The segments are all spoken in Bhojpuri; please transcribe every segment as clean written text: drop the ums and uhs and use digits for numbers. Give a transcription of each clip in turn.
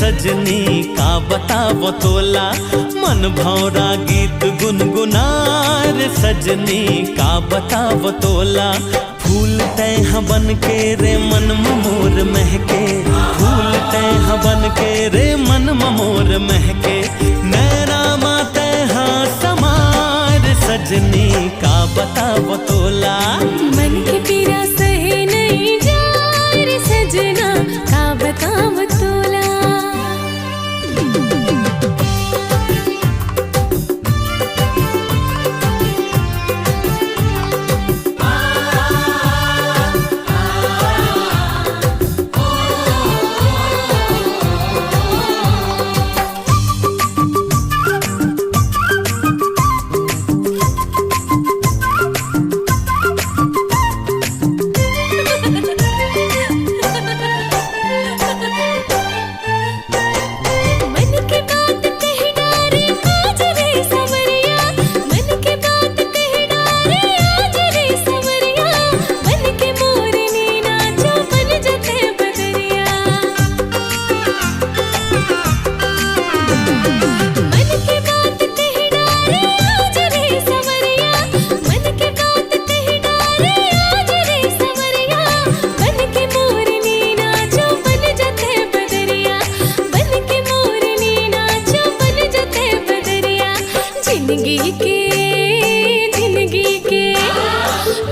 सजनी का बतावो तोला, मन भौरा गीत गुनगुनार सजनी का बतावो तोला। फूल तैह बन के रे मन मोर महके, फूल तैह बन के रे मन मोर महके, नैना मा तैह समार सजनी का बतावो तोला। मन की पीरा सहे नहीं जार सजना का बतावो तोला।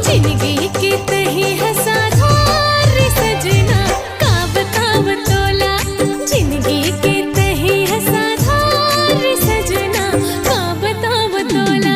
जिंदगी के तही हंसा धार सजना का बतावो तोला। जिंदगी के तही हंसा धार सजना का बतावो तोला।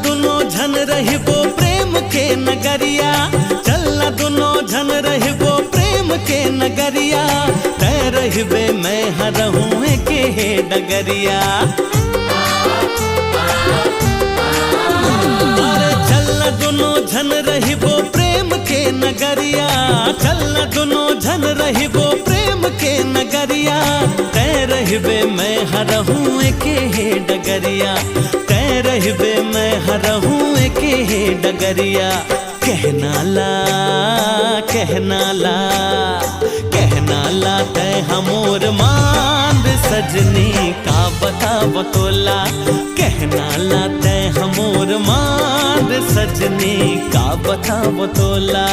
दुनो झन रहिबो प्रेम के नगरिया, चलना दुनो झन रहिबो प्रेम के नगरिया, तै रहिबे मैं हरहूँ के हे डगरिया। अरे चलना दुनो झन रहिबो प्रेम के नगरिया, चलना दुनो झन रहिबो प्रेम के नगरिया, तै रहिबे मैं हरहूँ के हे डगरिया, तै रहिबे मैं हरहूँ के हे डगरिया। कहना ला कहना ला कहना ला तै हमोर मांद सजनी का बतावो तोला। कहना ला तै हमोर मांद सजनी का बतावो तोला।